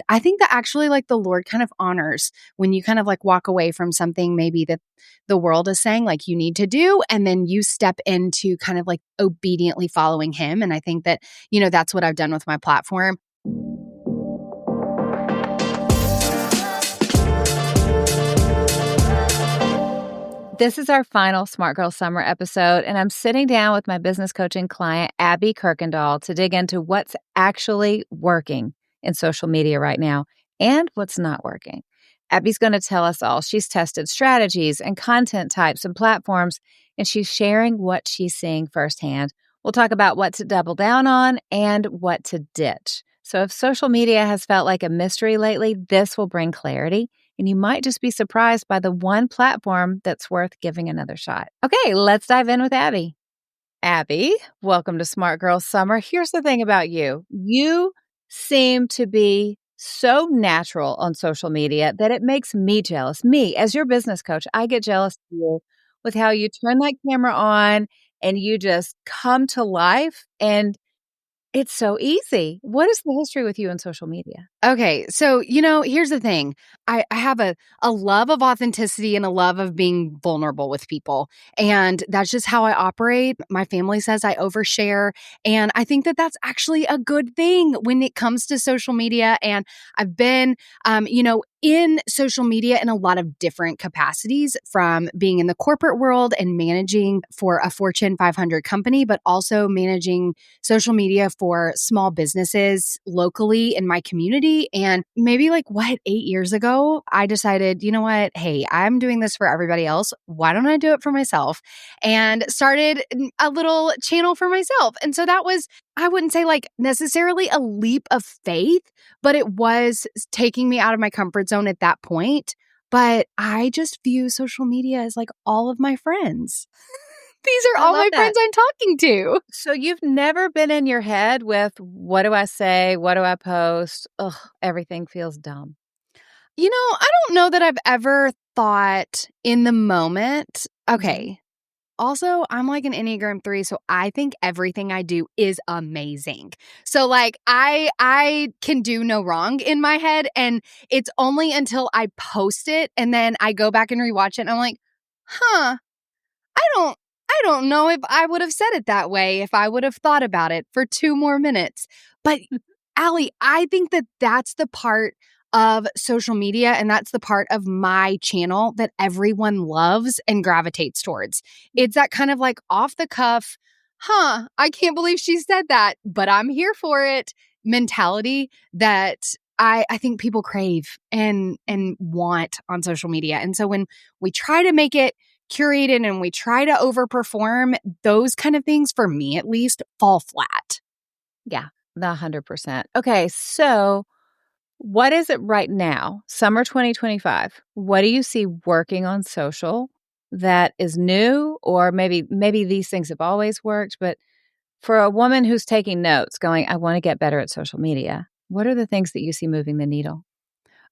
I think that actually like the Lord kind of honors when you kind of like walk away from something maybe that the world is saying like you need to do, and then you step into kind of like obediently following him. And I think that, that's what I've done with my platform. This is our final Smart Girl Summer episode, and I'm sitting down with my business coaching client, Alli, to dig into what's actually working in social media right now and what's not working. Abby's going to tell us all. She's tested strategies and content types and platforms, and she's sharing what she's seeing firsthand. We'll talk about what to double down on and what to ditch. So if social media has felt like a mystery lately, this will bring clarity. And you might just be surprised by the one platform that's worth giving another shot. Okay, let's dive in with Abby. Abby, welcome to Smart Girl Summer. Here's the thing about you. You seem to be so natural on social media that it makes me jealous. Me, as your business coach, I get jealous of you with how you turn that camera on and you just come to life, and it's so easy. What is the history with you on social media? Okay. So, here's the thing. I have a love of authenticity and a love of being vulnerable with people. And that's just how I operate. My family says I overshare. And I think that that's actually a good thing when it comes to social media. And I've been, in social media in a lot of different capacities, from being in the corporate world and managing for a Fortune 500 company, but also managing social media for small businesses locally in my community. And maybe 8 years ago, I decided, you know what? Hey, I'm doing this for everybody else. Why don't I do it for myself? And started a little channel for myself. And so that was, I wouldn't say necessarily a leap of faith, but it was taking me out of my comfort zone at that point. But I just view social media as all of my friends. These are all my friends I'm talking to. So you've never been in your head with, what do I say? What do I post? Ugh, everything feels dumb. I don't know that I've ever thought in the moment, okay, also, I'm an Enneagram 3, so I think everything I do is amazing. So I can do no wrong in my head, and it's only until I post it and then I go back and rewatch it and I'm like, "Huh, I don't know if I would have said it that way if I would have thought about it for 2 more minutes." But Alli, I think that that's the part of social media, and that's the part of my channel that everyone loves and gravitates towards. It's that kind of off the cuff, I can't believe she said that, but I'm here for it mentality that I think people crave and want on social media. And so when we try to make it curated and we try to overperform, those kind of things, for me at least, fall flat. Yeah, 100%. Okay, so what is it right now, summer 2025? What do you see working on social that is new? Or maybe these things have always worked, but for a woman who's taking notes going, I want to get better at social media, what are the things that you see moving the needle?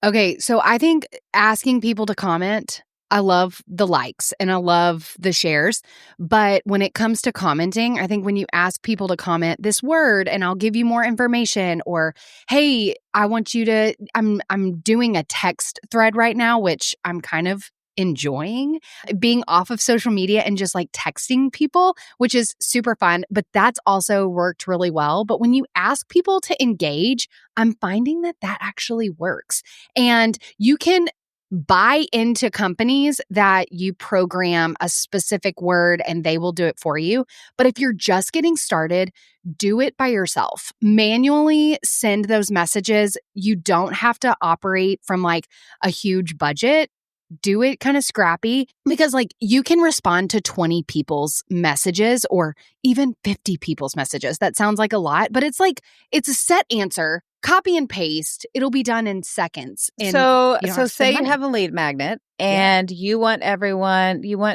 Okay, so I think asking people to comment, I love the likes and I love the shares. But when it comes to commenting, I think when you ask people to comment this word and I'll give you more information, or, hey, I want you to, I'm doing a text thread right now, which I'm kind of enjoying being off of social media and just texting people, which is super fun, but that's also worked really well. But when you ask people to engage, I'm finding that actually works. And you can buy into companies that you program a specific word and they will do it for you. But if you're just getting started, do it by yourself. Manually send those messages. You don't have to operate from a huge budget. Do it kind of scrappy, because you can respond to 20 people's messages or even 50 people's messages. That sounds like a lot, but it's a set answer, copy and paste. It'll be done in seconds. So say you have a lead magnet and you want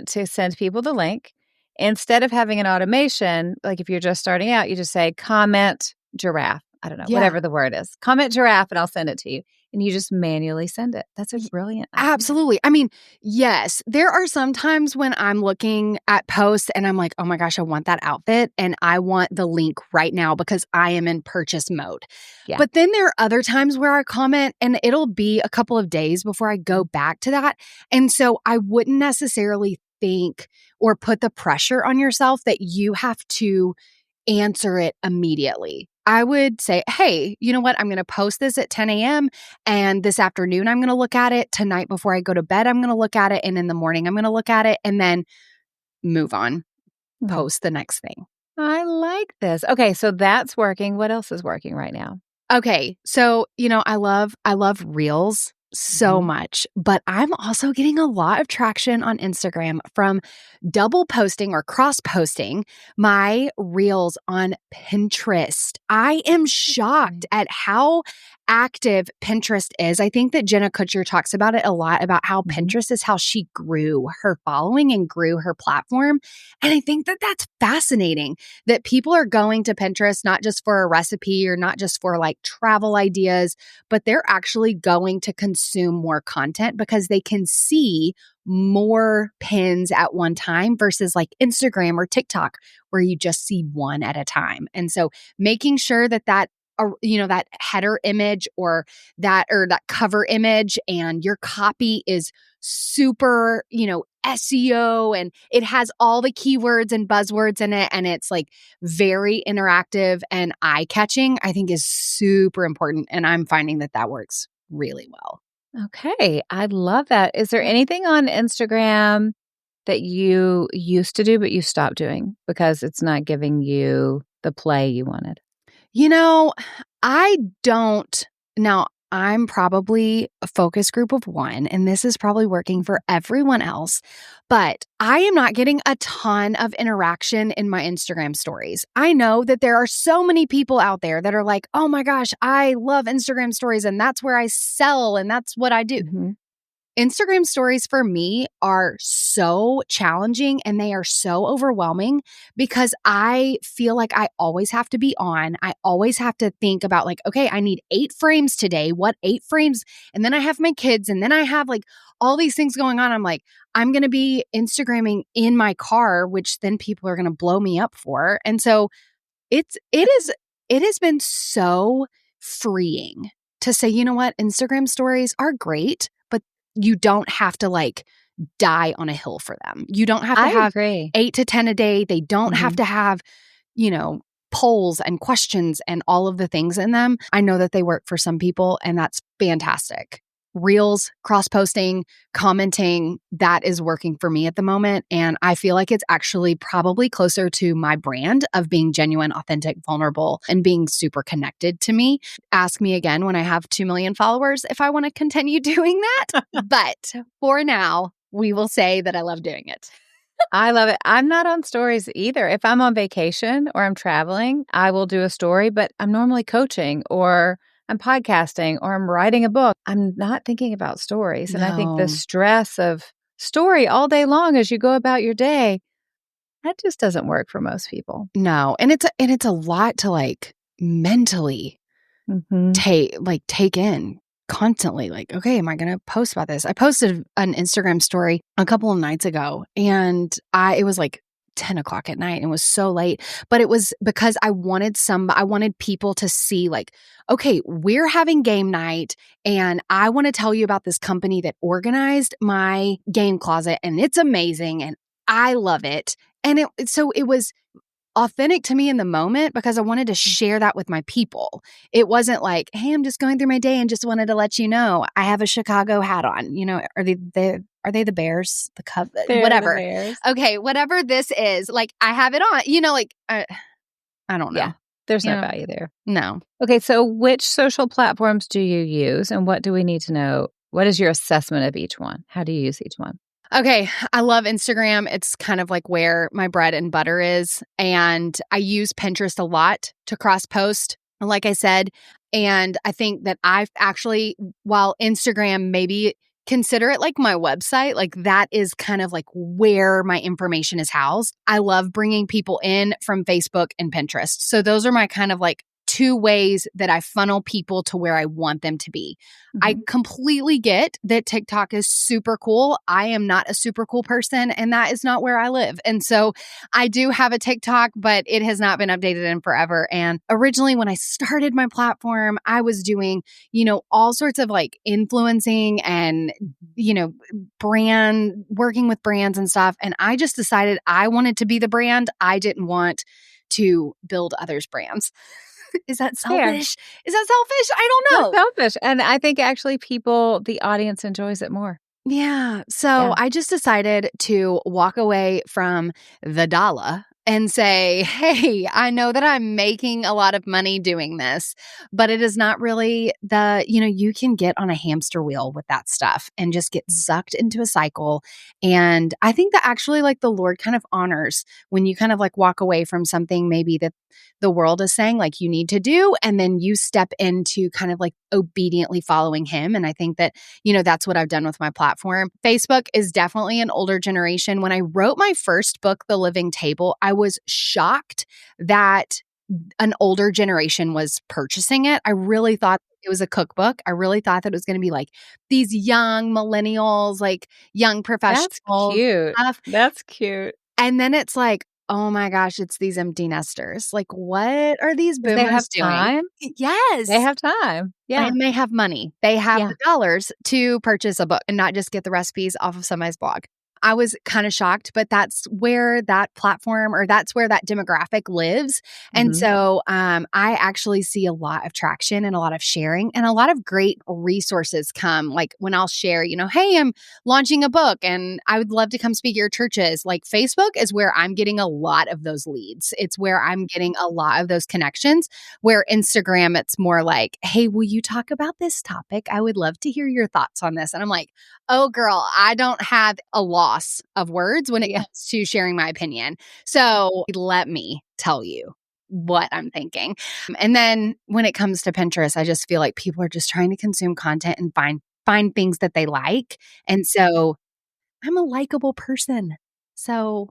to send people the link. Instead of having an automation, if you're just starting out, you just say comment giraffe I don't know, Yeah. whatever the word is. Comment giraffe and I'll send it to you. And you just manually send it. That's a brilliant idea. Absolutely. I mean, yes, there are some times when I'm looking at posts and I'm like, oh my gosh, I want that outfit and I want the link right now because I am in purchase mode. Yeah. But then there are other times where I comment and it'll be a couple of days before I go back to that. And so I wouldn't necessarily think or put the pressure on yourself that you have to answer it immediately. I would say, hey, you know what? I'm going to post this at 10 a.m. and this afternoon I'm going to look at it. Tonight before I go to bed, I'm going to look at it. And in the morning, I'm going to look at it and then move on, post the next thing. I like this. Okay, so that's working. What else is working right now? Okay. So, I love Reels so much, but I'm also getting a lot of traction on Instagram from double posting or cross posting my Reels on Pinterest. I am shocked at how active Pinterest is. I think that Jenna Kutcher talks about it a lot, about how Pinterest is how she grew her following and grew her platform. And I think that that's fascinating that people are going to Pinterest not just for a recipe or not just for like travel ideas, but they're actually going to consume more content because they can see more pins at one time versus like Instagram or TikTok where you just see one at a time. And so making sure that that header image or that cover image and your copy is super, SEO and it has all the keywords and buzzwords in it and it's like very interactive and eye-catching, I think is super important. And I'm finding that that works really well. Okay, I love that. Is there anything on Instagram that you used to do but you stopped doing because it's not giving you the play you wanted? I don't. Now, I'm probably a focus group of one, and this is probably working for everyone else, but I am not getting a ton of interaction in my Instagram stories. I know that there are so many people out there that are like, oh my gosh, I love Instagram stories, and that's where I sell, and that's what I do. Instagram stories for me are so challenging and they are so overwhelming because I feel like I always have to be on. I always have to think about like, okay, I need 8 frames today. What 8 frames? And then I have my kids and then I have like all these things going on. I'm like, I'm going to be Instagramming in my car, which then people are going to blow me up for. And so it has been so freeing to say, you know what? Instagram stories are great, but you don't have to like die on a hill for them. You don't have to have 8 to 10 a day. They don't have to have, polls and questions and all of the things in them. I know that they work for some people and that's fantastic. Reels, cross-posting, commenting, that is working for me at the moment. And I feel like it's actually probably closer to my brand of being genuine, authentic, vulnerable, and being super connected to me. Ask me again when I have 2 million followers if I want to continue doing that. But for now, we will say that I love doing it. I love it. I'm not on stories either. If I'm on vacation or I'm traveling, I will do a story, but I'm normally coaching or I'm podcasting or I'm writing a book. I'm not thinking about stories. And I think the stress of story all day long as you go about your day, that just doesn't work for most people. No. And it's a lot to like mentally take in constantly. Like, okay, am I going to post about this? I posted an Instagram story a couple of nights ago and it was like 10 o'clock at night and it was so late, but it was because I wanted people to see like, okay, we're having game night and I want to tell you about this company that organized my game closet and it's amazing and I love it. And it was authentic to me in the moment because I wanted to share that with my people. It wasn't like, hey, I'm just going through my day and just wanted to let you know I have a Chicago hat on. Are they the Bears? The Cubs? Whatever. The Bears. Okay, whatever this is, like I have it on. I don't know. Yeah, there's no value there. No. Okay, so which social platforms do you use and what do we need to know? What is your assessment of each one? How do you use each one? Okay, I love Instagram. It's kind of like where my bread and butter is. And I use Pinterest a lot to cross-post, like I said. And I think that I've actually, while Instagram maybe consider it like my website, like that is kind of like where my information is housed. I love bringing people in from Facebook and Pinterest. So those are my kind of like two ways that I funnel people to where I want them to be. I completely get that TikTok is super cool. I am not a super cool person, and that is not where I live. And so I do have a TikTok, but it has not been updated in forever. And originally, when I started my platform, I was doing, all sorts of like influencing and, working with brands and stuff. And I just decided I wanted to be the brand. I didn't want to build others' brands. Is that selfish? Is that selfish? I don't know. Not selfish. And I think actually the audience enjoys it more. Yeah. So I just decided to walk away from the dollar and say, hey, I know that I'm making a lot of money doing this, but it is not really you can get on a hamster wheel with that stuff and just get sucked into a cycle. And I think that actually like the Lord kind of honors when you kind of like walk away from something maybe that the world is saying like you need to do, and then you step into kind of like obediently following him. And I think that, that's what I've done with my platform. Facebook is definitely an older generation. When I wrote my first book, The Living Table, I was shocked that an older generation was purchasing it. I really thought it was a cookbook. I really thought that it was going to be like these young millennials, like young professionals. That's cute. Stuff. That's cute. And then it's like, oh my gosh, it's these empty nesters. Like, what are these boomers they have doing? Time? Yes. They have time. Yeah. And they have money. They have the dollars to purchase a book and not just get the recipes off of somebody's blog. I was kind of shocked, but that's where that platform or that's where that demographic lives. And so I actually see a lot of traction and a lot of sharing and a lot of great resources come. Like when I'll share, hey, I'm launching a book and I would love to come speak at your churches. Like Facebook is where I'm getting a lot of those leads. It's where I'm getting a lot of those connections, where Instagram, it's more like, hey, will you talk about this topic? I would love to hear your thoughts on this. And I'm like, oh girl, I don't have a loss of words when it comes to sharing my opinion. So let me tell you what I'm thinking. And then when it comes to Pinterest, I just feel like people are just trying to consume content and find things that they like. And so I'm a likable person. So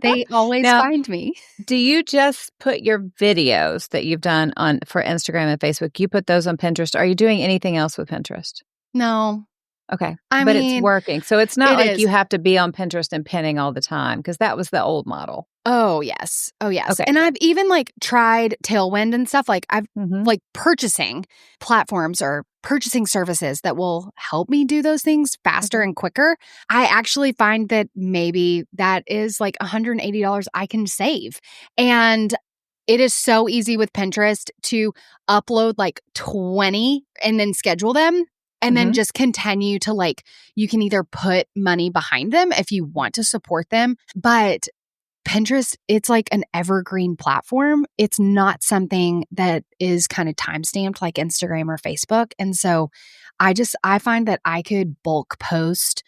they always find me. Do you just put your videos that you've done for Instagram and Facebook, you put those on Pinterest? Are you doing anything else with Pinterest? No. Okay. I mean, it's working. So it's not like is. you have to be on Pinterest and pinning all the time, because that was the old model. Oh, yes. Oh, yes. Okay. And I've even like tried Tailwind and stuff. Like I've like purchasing platforms or purchasing services that will help me do those things faster and quicker. I actually find that maybe that is like $180 I can save. And it is so easy with Pinterest to upload like 20 and then schedule them. And then just continue to like, you can either put money behind them if you want to support them. But Pinterest, it's like an evergreen platform. It's not something that is kind of time stamped like Instagram or Facebook. And so I find that I could bulk post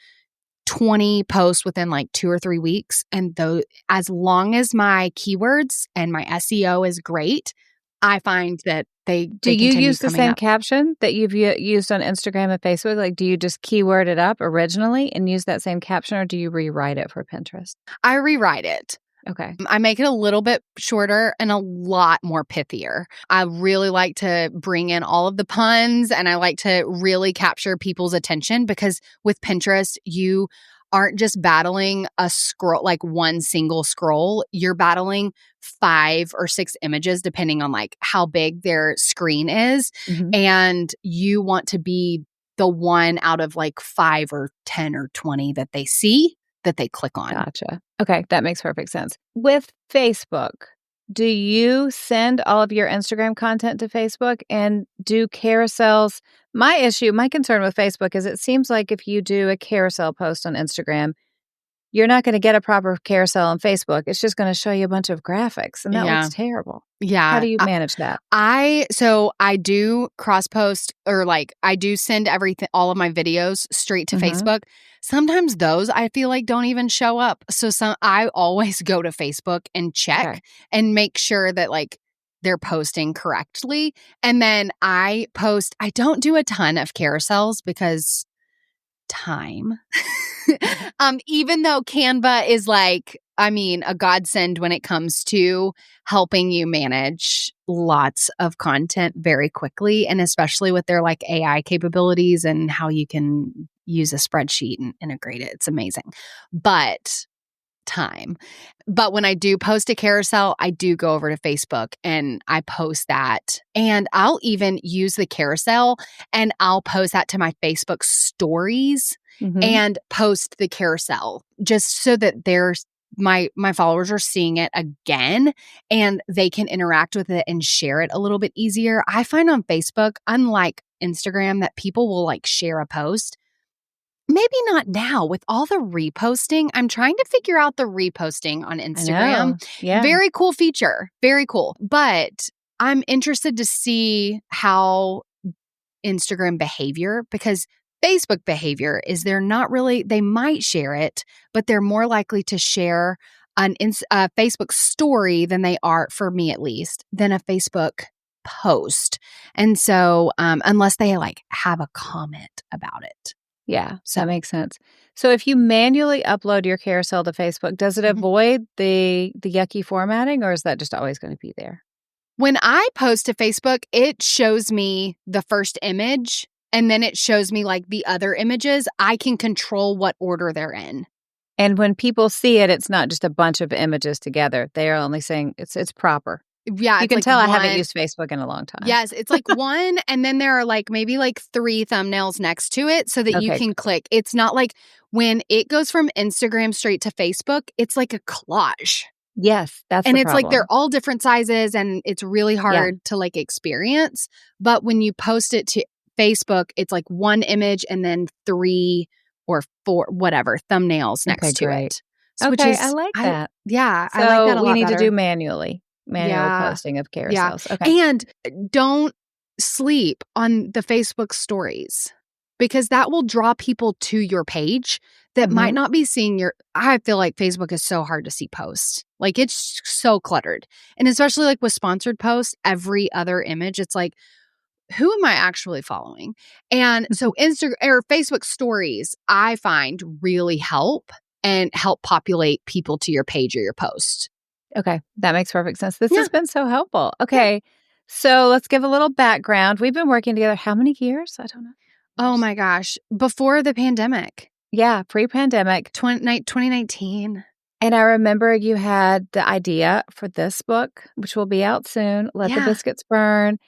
20 posts within like 2 or 3 weeks. And though, as long as my keywords and my SEO is great, I find that do you use the same caption that you've used on Instagram and Facebook? Like, do you just keyword it up originally and use that same caption, or do you rewrite it for Pinterest? I rewrite it. Okay. I make it a little bit shorter and a lot more pithier. I really like to bring in all of the puns, and I like to really capture people's attention, because with Pinterest, you aren't just battling a scroll, like one single scroll. You're battling 5 or 6 images, depending on like how big their screen is. And you want to be the one out of like 5 or 10 or 20 that they see, that they click on. Gotcha. Okay. That makes perfect sense. With Facebook, do you send all of your Instagram content to Facebook and do carousels? My concern with Facebook is it seems like if you do a carousel post on Instagram, you're not going to get a proper carousel on Facebook. It's just going to show you a bunch of graphics, and that looks terrible. Yeah. How do you manage that? I do cross post, or like I do send all of my videos straight to Facebook. Sometimes those I feel like don't even show up. So I always go to Facebook and check and make sure that like they're posting correctly. And then I don't do a ton of carousels because time. Even though Canva is like, I mean, a godsend when it comes to helping you manage lots of content very quickly, and especially with their like AI capabilities and how you can use a spreadsheet and integrate it. It's amazing. But time. But when I do post a carousel, I do go over to Facebook and I post that. And I'll even use the carousel and I'll post that to my Facebook stories and post the carousel just so that there's my followers are seeing it again and they can interact with it and share it a little bit easier. I find on Facebook, unlike Instagram, that people will like share a post. Maybe not now with all the reposting. I'm trying to figure out the reposting on Instagram. Yeah. Very cool feature. Very cool. But I'm interested to see how Instagram behavior, because Facebook behavior is they might share it, but they're more likely to share a Facebook story than they are, for me at least, than a Facebook post. And so unless they like have a comment about it. Yeah, that makes sense. So if you manually upload your carousel to Facebook, does it avoid the yucky formatting, or is that just always going to be there? When I post to Facebook, it shows me the first image and then it shows me like the other images. I can control what order they're in. And when people see it, it's not just a bunch of images together. They are only saying it's proper. Yeah, you can like tell I haven't used Facebook in a long time. Yes, it's like one, and then there are like maybe like 3 thumbnails next to it so that you can click. It's not like when it goes from Instagram straight to Facebook, it's like a collage. Yes, that's and the it's problem. like they're all different sizes, and it's really hard to like experience. But when you post it to Facebook, it's like one image and then 3 or 4 whatever thumbnails next to it. So, which is, I like that. Yeah, so I like that a lot. We need better. to do manual posting of carousels. Yeah. Okay. And don't sleep on the Facebook stories, because that will draw people to your page that might not be seeing I feel like Facebook is so hard to see posts. Like it's so cluttered. And especially like with sponsored posts, every other image, it's like, who am I actually following? And so Instagram or Facebook stories, I find really help populate people to your page or your post. Okay, that makes perfect sense. This has been so helpful. Okay, so let's give a little background. We've been working together how many years? I don't know. Oh my gosh. Before the pandemic. Yeah, pre-pandemic. 2019. And I remember you had the idea for this book, which will be out soon, Let the Biscuits Burn.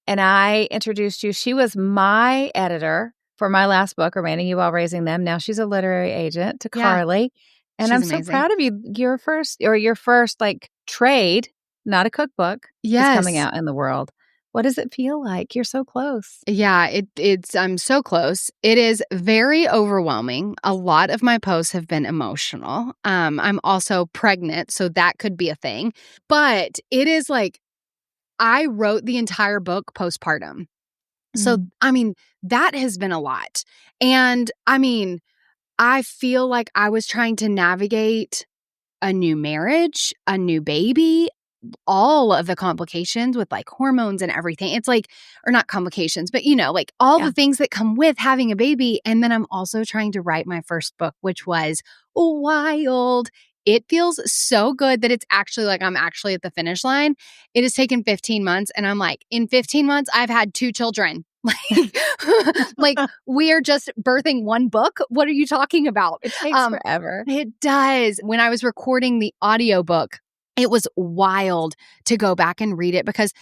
And I introduced you. She was my editor for my last book, Remaining You While Raising Them. Now she's a literary agent to Carly. And I'm so proud of you. Your first like trade, not a cookbook, is coming out in the world. What does it feel like? You're so close. Yeah, I'm so close. It is very overwhelming. A lot of my posts have been emotional. I'm also pregnant, so that could be a thing. But it is like, I wrote the entire book postpartum. So, I mean, that has been a lot. And I mean, I feel like I was trying to navigate a new marriage, a new baby, all of the complications with like hormones and everything. It's like, or not complications, but like all the things that come with having a baby. And then I'm also trying to write my first book, which was wild. It feels so good that it's actually like I'm actually at the finish line. It has taken 15 months. And I'm like, in 15 months, I've had 2 children. Like we are just birthing one book. What are you talking about? It takes forever. It does. When I was recording the audiobook, it was wild to go back and read it, because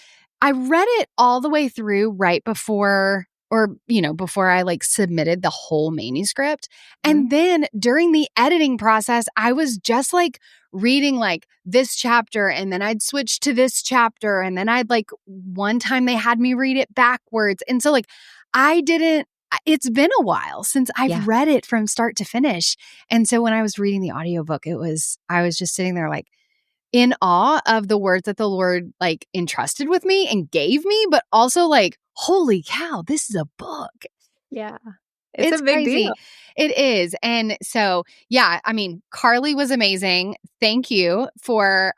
I read it all the way through right before, or, before I like submitted the whole manuscript. And then during the editing process, I was just like reading like this chapter, and then I'd switch to this chapter. And then I'd like, one time they had me read it backwards. And so like, it's been a while since I've read it from start to finish. And so when I was reading the audiobook, I was just sitting there like, in awe of the words that the Lord like entrusted with me and gave me, but also like, holy cow, this is a book. Yeah. It's a big crazy. deal. It is. And so, I mean, Carly was amazing. Thank you for,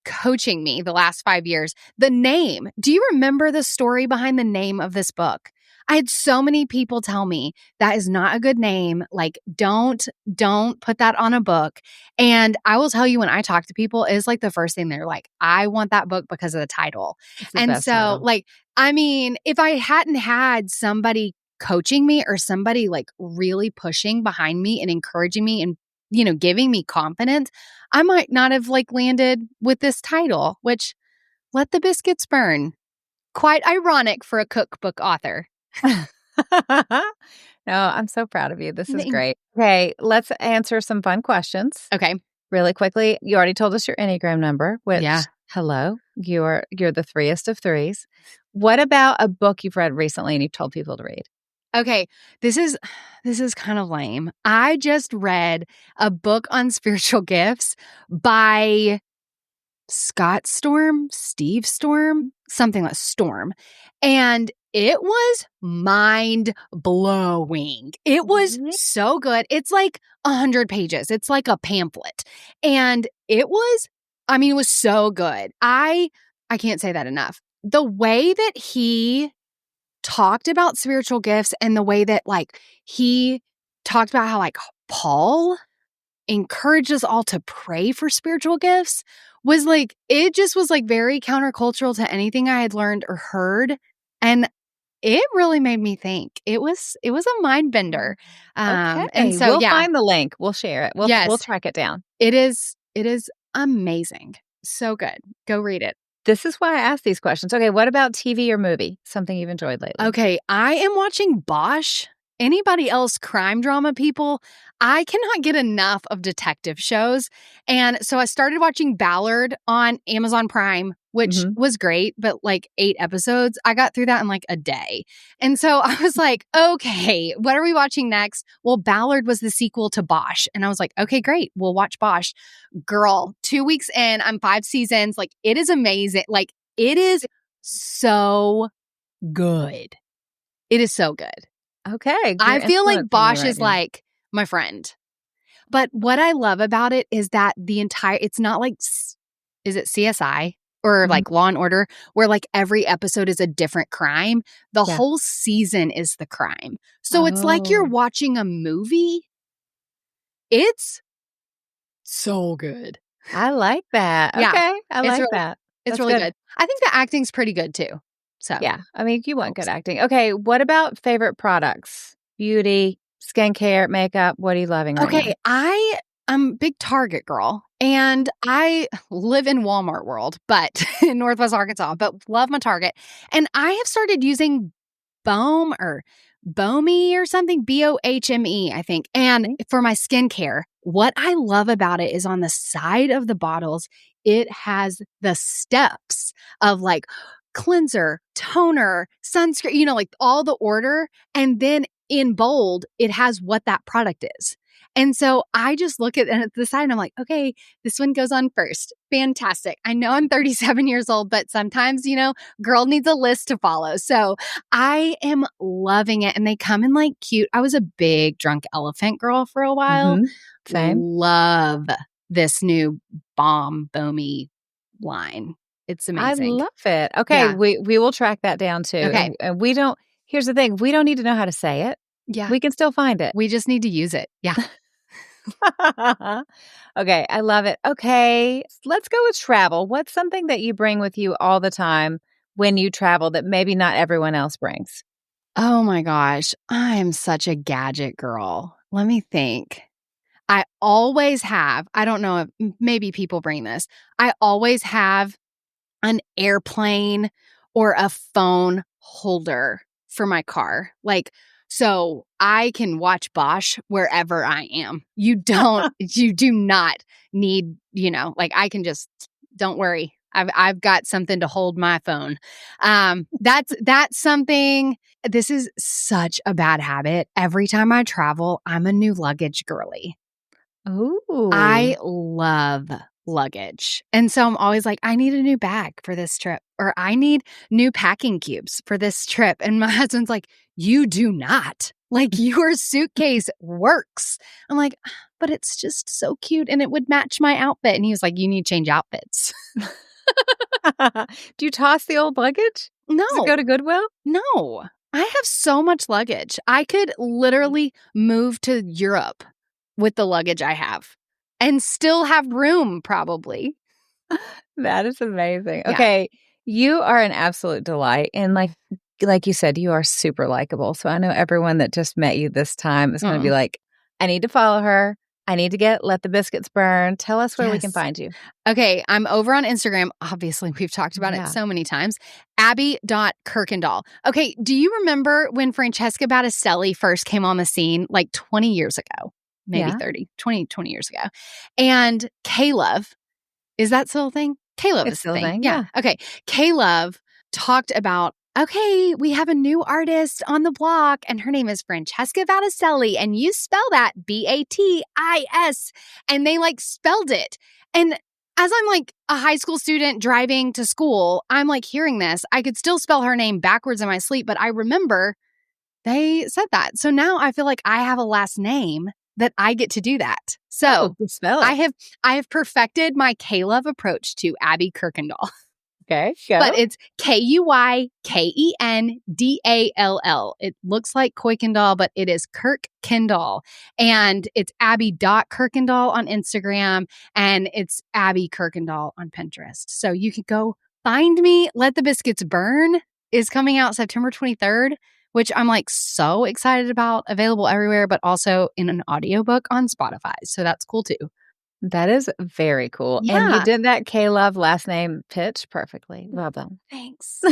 coaching me the last 5 years. The name, do you remember the story behind the name of this book? I had so many people tell me that is not a good name. Like, don't put that on a book. And I will tell you, when I talk to people, it's like the first thing they're like, I want that book because of the title. It's the And best so, title. like, I mean, if I hadn't had somebody coaching me or somebody like really pushing behind me and encouraging me and, giving me confidence, I might not have like landed with this title, which let the biscuits burn. Quite ironic for a cookbook author. No, I'm so proud of you. This is Thank- great. Okay, let's answer some fun questions Okay. really quickly. You already told us your Enneagram number, which, Yeah. hello, you're the threeest of threes. What about a book you've read recently and you've told people to read? Okay, this is kind of lame. I just read a book on spiritual gifts by Steve Storm, something like Storm. And it was mind blowing. It was Mhm. so good. It's like 100 pages. It's like a pamphlet. And it was so good. I can't say that enough. The way that he talked about spiritual gifts and the way that like he talked about how like Paul encouraged us all to pray for spiritual gifts was like, it just was like very countercultural to anything I had learned or heard. And it really made me think. It was a mind bender. And Okay, so we'll yeah, find the link. We'll share it. We'll yes, track it down. it is amazing. So good. Go read it. This is why I ask these questions. Okay, what about TV or movie? Something you've enjoyed lately? Okay, I am watching Bosch. Anybody else crime drama people? I cannot get enough of detective shows. And so I started watching Ballard on Amazon Prime, which Mhm. was great, but like 8 episodes. I got through that in like a day. And so I was like, okay, what are we watching next? Well, Ballard was the sequel to Bosch. And I was like, okay, great. We'll watch Bosch. Girl, 2 weeks in, I'm 5 seasons. Like, it is amazing. Like, it is so good. It is so good. Okay, you're I feel like influencing me Bosch right is now. like my friend. But what I love about it is that it's not like, is it CSI or Mhm. like Law and Order, where like every episode is a different crime. The Yeah. whole season is the crime. So it's like you're Oh, watching a movie. It's so good. I like that. Yeah, Okay, I it's like really, that. it's That's really good. good. I think the acting's pretty good too. So Yeah, I mean, you want good helps. acting. Okay, what about favorite products? Beauty, skincare, makeup, what are you loving right now? Okay, I'm a big Target girl, and I live in Walmart world, but in Northwest Arkansas, but love my Target. And I have started using Bohm or Bohme or something, Bohme, I think. And Okay. for my skincare, what I love about it is on the side of the bottles, it has the steps of like cleanser, toner, sunscreen, like all the order. And then in bold, it has what that product is. And so I just look at the side and I'm like, okay, this one goes on first. Fantastic. I know I'm 37 years old, but sometimes, girl needs a list to follow. So I am loving it. And they come in like cute. I was a big drunk elephant girl for a while. Mhm. Same. Love this new Bohme line. It's I amazing. love it. Okay, Yeah. we will track that down too. Okay. And we don't here's the thing, we don't need to know how to say it. Yeah. We can still find it. We just need to use it. Yeah. Okay, I love it. Okay, let's go with travel. What's something that you bring with you all the time when you travel that maybe not everyone else brings? Oh my gosh. I'm such a gadget girl. Let me think. I always have, I don't know if maybe people bring this. I always have an airplane or a phone holder for my car. Like, so I can watch Bosch wherever I am. You do not need, like I can just, don't worry. I've got something to hold my phone. That's something. This is such a bad habit. Every time I travel, I'm a new luggage girly. Ooh. I love luggage. And so I'm always like, I need a new bag for this trip, or I need new packing cubes for this trip. And my husband's like, you do not. Like, your suitcase works. I'm like, but it's just so cute and it would match my outfit. And he was like, you need to change outfits. Do you toss the old luggage? Does it No, go to Goodwill? no. I have so much luggage. I could literally move to Europe with the luggage I have and still have room, probably. That is amazing. Yeah. Okay, you are an absolute delight, and like you said, you are super likable. So I know everyone that just met you this time is going to be like, I need to follow her. I need to let the biscuits burn. Tell us where we can Yes. find you. Okay, I'm over on Instagram. Obviously, we've talked about it so many times. Abby.Kuykendall. Okay, do you remember when Francesca Battistelli first came on the scene like 20 years ago? Maybe Yeah. 30, 20 years ago. And K-Love, is that still a thing? K-Love It's is the still a thing. thing, Yeah. Okay. K-Love talked about, okay, we have a new artist on the block, and her name is Francesca Battistelli, and you spell that Batis. And they like spelled it. And as I'm like a high school student driving to school, I'm like hearing this. I could still spell her name backwards in my sleep, but I remember they said that. So now I feel like I have a last name that I get to do that. So spell I it. have perfected my K-Love approach to Abby Kuykendall. Okay, go. But it's Kuykendall. It looks like Kuykendall, but it is Kuykendall. And it's Abby.Kuykendall on Instagram, and it's Abby Kuykendall on Pinterest. So you can go find me. Let the Biscuits Burn is coming out September 23rd, which I'm like so excited about. Available everywhere, but also in an audiobook on Spotify. So that's cool too. That is very cool. And you Yeah. did that K-Love last name pitch perfectly. Well done. Thanks.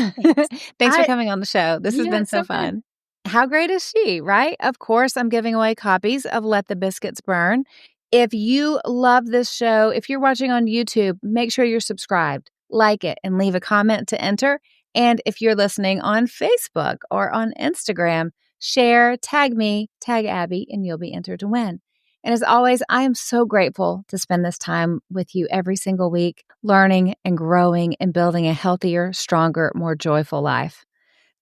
Thanks for coming on the show. This has Yeah, been so fun. How great is she, right? Of course, I'm giving away copies of Let the Biscuits Burn. If you love this show, if you're watching on YouTube, make sure you're subscribed, like it, and leave a comment to enter. And if you're listening on Facebook or on Instagram, share, tag me, tag Abby, and you'll be entered to win. And as always, I am so grateful to spend this time with you every single week, learning and growing and building a healthier, stronger, more joyful life.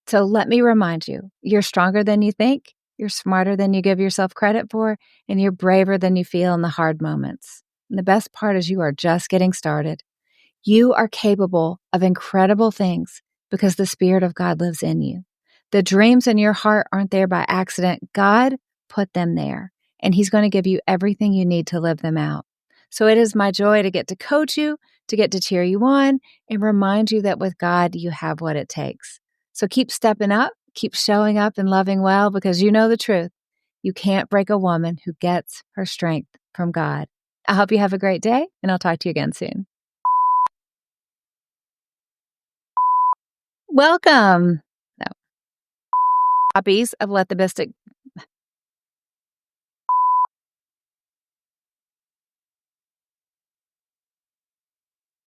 So let me remind you, you're stronger than you think, you're smarter than you give yourself credit for, and you're braver than you feel in the hard moments. And the best part is you are just getting started. You are capable of incredible things because the Spirit of God lives in you. The dreams in your heart aren't there by accident. God put them there, and He's going to give you everything you need to live them out. So it is my joy to get to coach you, to get to cheer you on, and remind you that with God, you have what it takes. So keep stepping up, keep showing up and loving well, because you know the truth. You can't break a woman who gets her strength from God. I hope you have a great day, and I'll talk to you again soon. Welcome. No. Copies of Let the